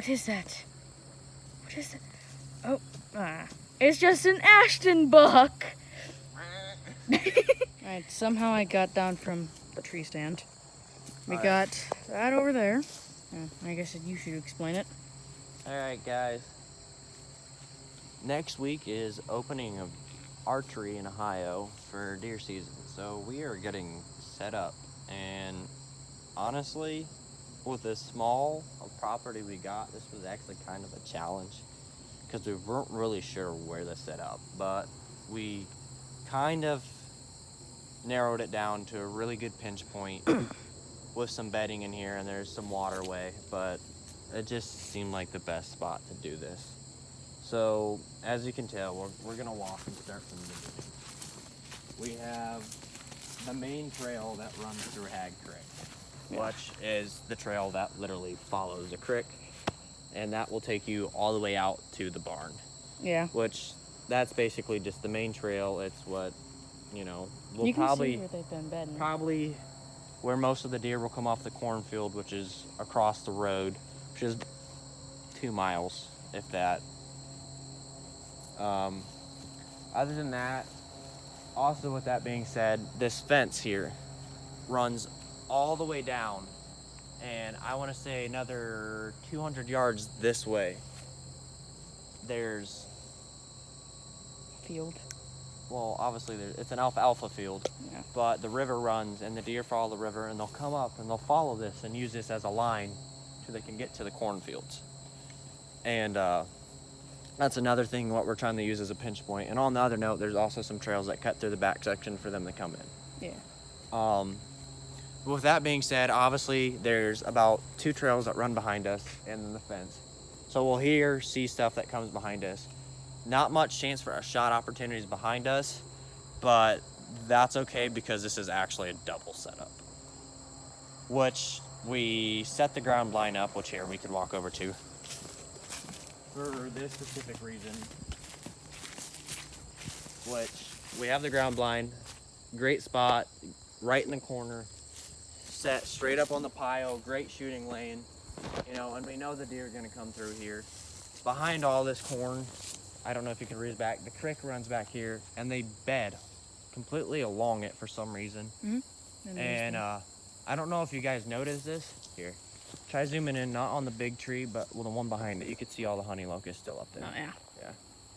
What is that? What is it? Oh, it's just an Ashton buck. Alright, somehow I got down from the tree stand. We got that over there. I guess you should explain it. Alright, guys. Next week is opening of archery in Ohio for deer season. So we are getting set up. And honestly, with this small property we got, this was actually kind of a challenge because we weren't really sure where to set up. But we kind of narrowed it down to a really good pinch point with some bedding in here, and there's some waterway, but it just seemed like the best spot to do this. So as you can tell, we're gonna walk and start from the beginning. We have the main trail that runs through Hag Creek, which is the trail that literally follows the creek, and that will take you all the way out to the barn. Yeah. Which that's basically just the main trail. It's what, you know, we'll you can probably see where they've been bedding. probably where most of the deer will come off the cornfield, which is across the road, which is 2 miles, if that. Other than that, also with that being said, this fence here runs all the way down, and I want to say another 200 yards this way. There's field. Well, obviously it's an alfalfa field, Yeah. but the river runs and the deer follow the river, and they'll come up and they'll follow this and use this as a line so they can get to the cornfields. And that's another thing what we're trying to use as a pinch point. And on the other note, there's also some trails that cut through the back section for them to come in. Yeah. With that being said, obviously there's about 2 trails that run behind us and then the fence. So we'll see stuff that comes behind us. Not much chance for a shot opportunities behind us, but that's okay because this is actually a double setup. Which we set the ground blind up, which here we can walk over to. For this specific reason, which we have the ground blind, great spot, right in the corner, set straight up on the pile, great shooting lane, you know, and we know the deer are gonna come through here. Behind all this corn, I don't know if you can read back, the creek runs back here, and they bed completely along it for some reason. Mm-hmm. And I don't know if you guys noticed this. Here, try zooming in, not on the big tree, but the one behind it. You can see all the honey locusts still up there. Oh, yeah. Yeah.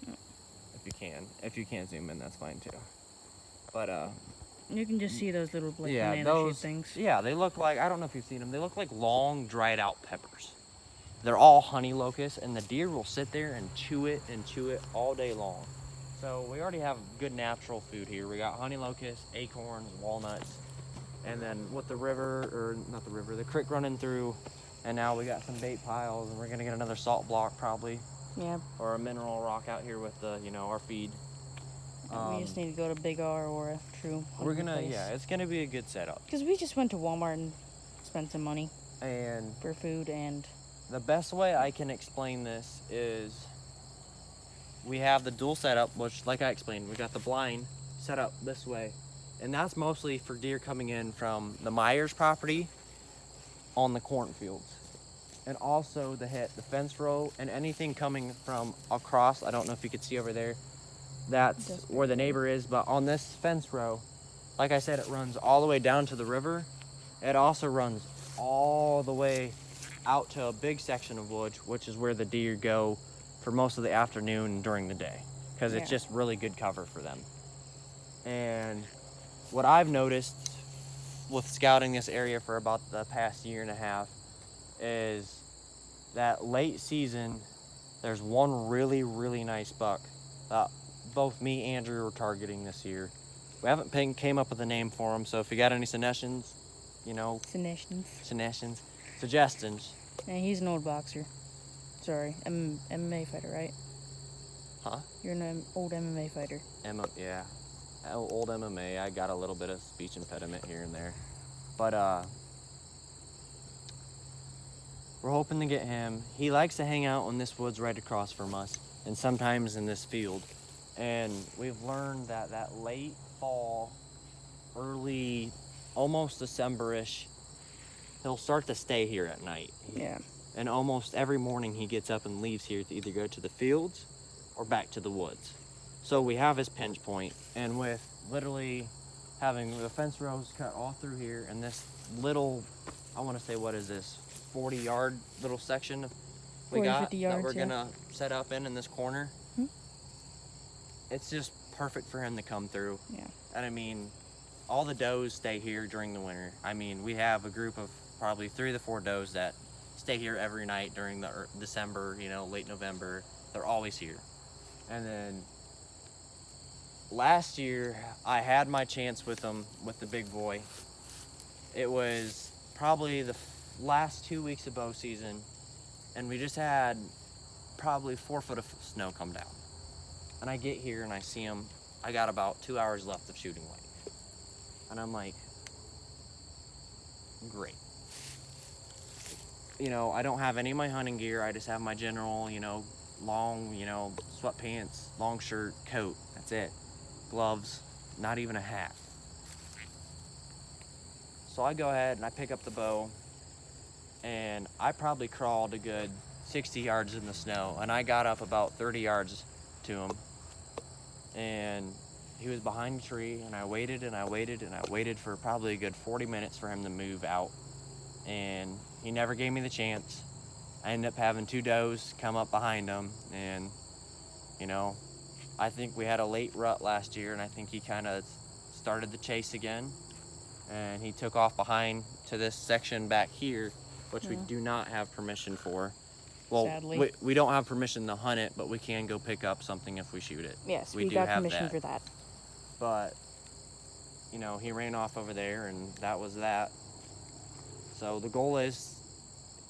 Oh. If you can. If you can't zoom in, that's fine too. But you can just see those little like yeah, banana shape things. Yeah, they look like, I don't know if you've seen them. They look like long, dried out peppers. They're all honey locusts, and the deer will sit there and chew it all day long. So we already have good natural food here. We got honey locusts, acorns, walnuts, and then with the river, or not the river, the creek running through, and now we got some bait piles, and we're gonna get another salt block probably. Yeah. Or a mineral rock out here with the, you know, our feed. We just need to go to Big R or a true We're gonna, place. yeah, it's gonna be a good setup. Because we just went to Walmart and spent some money. And for food. And the best way I can explain this is we have the dual setup, which, like I explained, we got the blind set up this way, and that's mostly for deer coming in from the Myers property on the cornfields, and also the fence row, and anything coming from across. I don't know if you could see over there, that's where the neighbor is, but on this fence row, like I said, it runs all the way down to the river. It also runs all the way out to a big section of woods, which is where the deer go for most of the afternoon during the day, because it's just really good cover for them. And what I've noticed with scouting this area for about the past year and a half is that late season, there's one really, really nice buck that both me and Andrew were targeting this year. We haven't came up with a name for him, so if you got any suggestions, you know, suggestions. Yeah, he's an old boxer. Sorry, MMA fighter, right? Huh? You're an old MMA fighter. Yeah, old MMA. I got a little bit of speech impediment here and there, but we're hoping to get him. He likes to hang out in this woods right across from us, and sometimes in this field. And we've learned that late fall, early, almost December-ish, he'll start to stay here at night. Yeah. And almost every morning he gets up and leaves here to either go to the fields or back to the woods. So we have his pinch point, and with literally having the fence rows cut all through here and this little, I want to say, what is this, 40-yard little section we 40, got 50 that yards, we're yeah. gonna set up in this corner. Hmm. It's just perfect for him to come through. Yeah. And I mean, all the does stay here during the winter. I mean, we have a group of probably 3 to 4 does that stay here every night during the December, late November. They're always here. And then last year, I had my chance with him, with the big boy. It was probably the last 2 weeks of bow season, and we just had probably 4 foot of snow come down. And I get here and I see him. I got about 2 hours left of shooting light. And I'm like, great. I don't have any of my hunting gear. I just have my general, long, sweatpants, long shirt, coat. That's it. Gloves, not even a hat. So I go ahead and I pick up the bow, and I probably crawled a good 60 yards in the snow, and I got up about 30 yards to him, and he was behind a tree, and I waited and I waited and I waited for probably a good 40 minutes for him to move out, and he never gave me the chance. I ended up having 2 does come up behind him, and I think we had a late rut last year, and I think he kind of started the chase again, and he took off behind to this section back here, which we do not have permission for. Well, Sadly. we don't have permission to hunt it, but we can go pick up something if we shoot it. Yes, we we do got have permission that. for that. But, he ran off over there, and that was that. So the goal is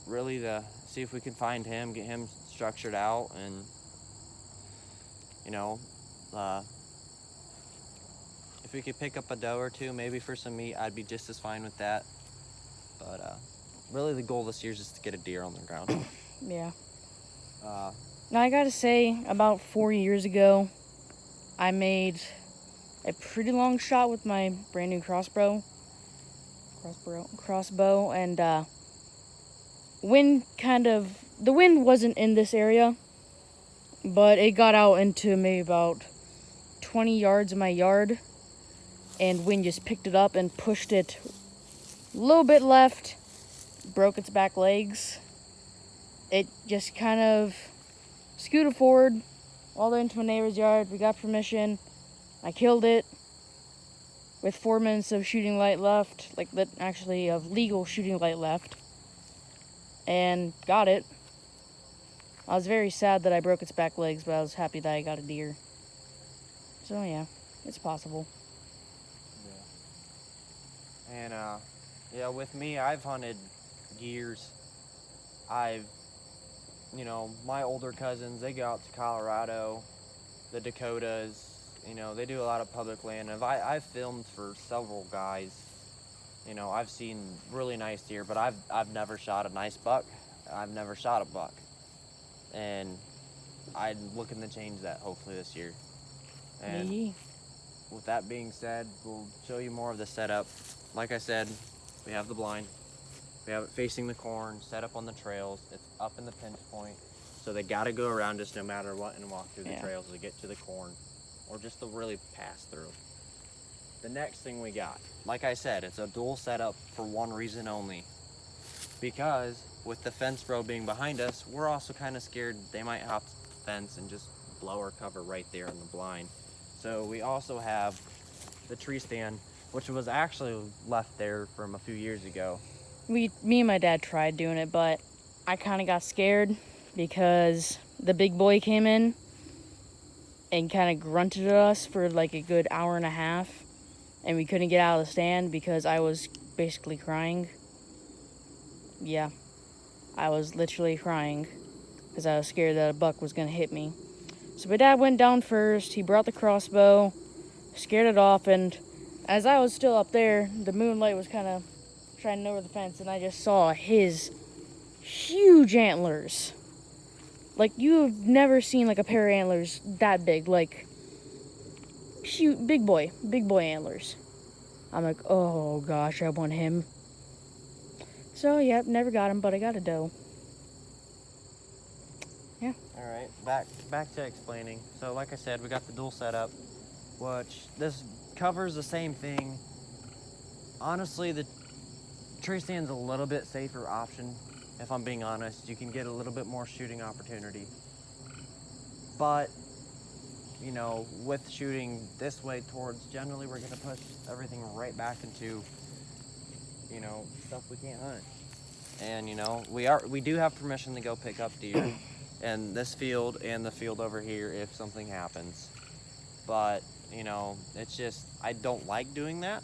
really to see if we can find him, get him structured out, and, if we could pick up a doe or 2, maybe for some meat, I'd be just as fine with that. But really the goal this year is just to get a deer on the ground. Yeah. Uh, Now, I gotta say, about 4 years ago, I made a pretty long shot with my brand new crossbow, and the wind wasn't in this area, but it got out into maybe about 20 yards of my yard, and wind just picked it up and pushed it a little bit left, broke its back legs. It just kind of scooted forward all the way into my neighbor's yard. We got permission. I killed it with 4 minutes of shooting light left, of legal shooting light left, and got it. I was very sad that I broke its back legs, but I was happy that I got a deer. So yeah, it's possible. And with me, I've hunted years. My older cousins, they go out to Colorado, the Dakotas, they do a lot of public land. And I've filmed for several guys. I've seen really nice deer, but I've never shot a nice buck. I've never shot a buck. And I'm looking to change that hopefully this year. And Me. with that being said, we'll show you more of the setup. Like I said, we have the blind. We have it facing the corn, set up on the trails. It's up in the pinch point. So they got to go around us no matter what and walk through the trails to get to the corn, or just to really pass through. The next thing we got, like I said, it's a dual setup for one reason only. Because with the fence row being behind us, we're also kind of scared they might hop the fence and just blow our cover right there in the blind. So we also have the tree stand, which was actually left there from a few years ago. Me and my dad tried doing it, but I kind of got scared because the big boy came in and kind of grunted at us for like a good hour and a half, and we couldn't get out of the stand because I was basically crying. Yeah, I was literally crying because I was scared that a buck was going to hit me. So my dad went down first, he brought the crossbow, scared it off, and as I was still up there, the moonlight was kind of shining over the fence, and I just saw his huge antlers. Like, you've never seen like a pair of antlers that big, like huge, big boy antlers. I'm like, oh gosh, I want him. So, yep, never got him, but I got a doe. Yeah. All right, back to explaining. So like I said, we got the dual setup, which this covers the same thing. Honestly, the tree stand's a little bit safer option, if I'm being honest. You can get a little bit more shooting opportunity. But, you know, with shooting this way towards, generally we're gonna push everything right back into, you know, stuff we can't hunt. And, you know, we do have permission to go pick up deer in this field and the field over here if something happens. But, you know, it's just, I don't like doing that.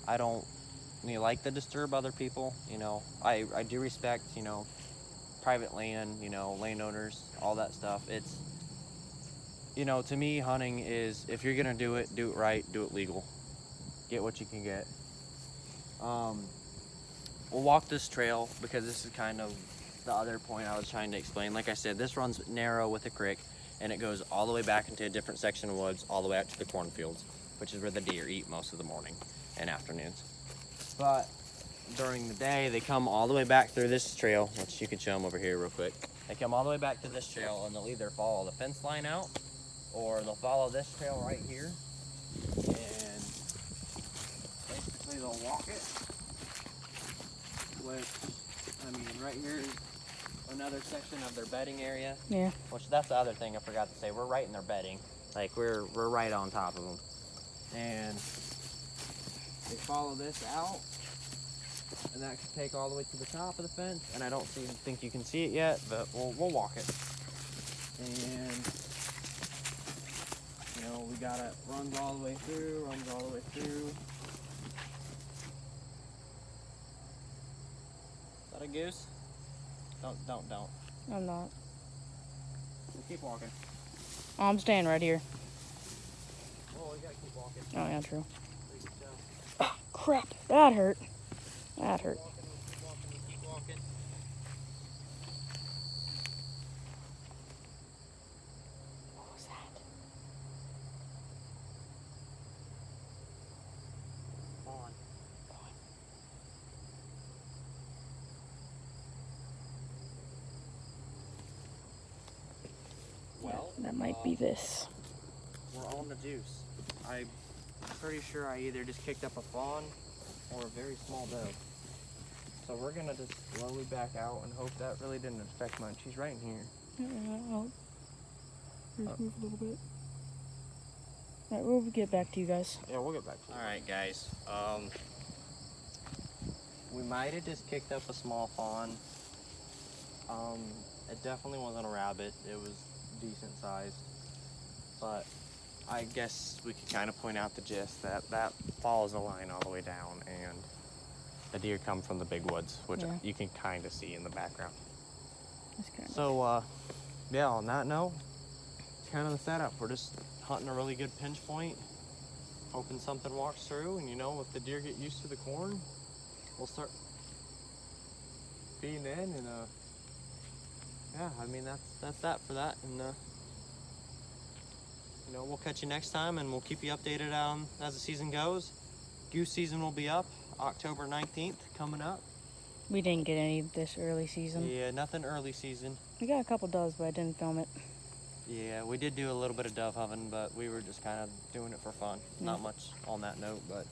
I don't like to disturb other people. You know, I do respect, you know, private land, you know, landowners, all that stuff. It's, you know, to me, hunting is, if you're gonna do it right, do it legal. Get what you can get. We'll walk this trail because this is kind of the other point I was trying to explain. Like I said, this runs narrow with a creek and it goes all the way back into a different section of woods, all the way out to the cornfields, which is where the deer eat most of the morning and afternoons. But during the day, they come all the way back through this trail, which you can show them over here real quick. They come all the way back to this trail and they'll either follow the fence line out or they'll follow this trail right here and basically they'll walk it. Which, I mean, right here is another section of their bedding area. Yeah. Which, that's the other thing I forgot to say. We're right in their bedding. Like, we're right on top of them. And they follow this out. And that could take all the way to the top of the fence. And I don't think you can see it yet, but we'll walk it. And, you know, we got it runs all the way through, runs all the way through. Is that a goose? Don't. I'm not. We'll keep walking. Oh, I'm staying right here. Oh, you gotta keep walking. Oh, yeah, true. Please tell. Oh, crap. That hurt. That hurt. Keep walking. What was that? On. Well, That might be this. we're on the juice. I'm pretty sure I either just kicked up a fawn or a very small doe. So we're gonna just slowly back out and hope that really didn't affect much. She's right in here. Just move a little bit. Alright, we'll get back to you guys. Yeah, we'll get back to you. Alright guys, we might have just kicked up a small fawn. It definitely wasn't a rabbit. It was decent sized. But I guess we could kind of point out the gist that follows the line all the way down and the deer come from the big woods, which Yeah. you can kind of see in the background. That's kind of So, yeah, on that note, it's kind of the setup. We're just hunting a really good pinch point, hoping something walks through, and you know, if the deer get used to the corn, we'll start feeding in, and yeah, I mean, that's that for that, and you know, we'll catch you next time, and we'll keep you updated as the season goes. Goose season will be up October 19th coming up. We didn't get any this early season. Yeah, nothing early season. We got a couple does, but I didn't film it. Yeah, we did do a little bit of dove hunting, but we were just kind of doing it for fun. Not much on that note, but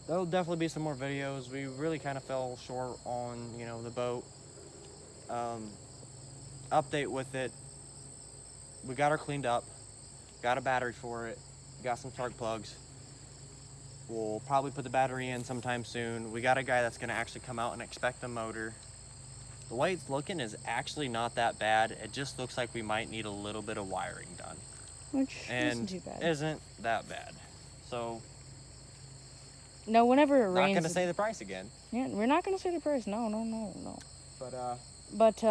there'll definitely be some more videos. We really kind of fell short on, you know, the boat. Update with it. We got her cleaned up. Got a battery for it. Got some spark plugs. We'll probably put the battery in sometime soon. We got a guy that's going to actually come out and inspect the motor. The way it's looking is actually not that bad. It just looks like we might need a little bit of wiring done. Which And isn't too bad. isn't that bad. So, No, whenever it not rains. going to say the price again. Yeah, we're not gonna say the price. No. But, But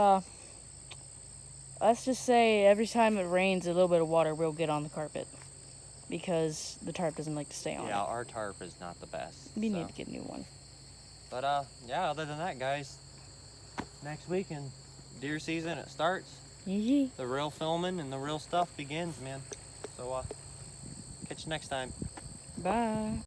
let's just say every time it rains, a little bit of water will get on the carpet because the tarp doesn't like to stay on yeah, it. our tarp is not the best. We so. need to get a new one. But, yeah, other than that, guys, next week in deer season, it starts. Yee. The real filming and the real stuff begins, man. So, catch you next time. Bye.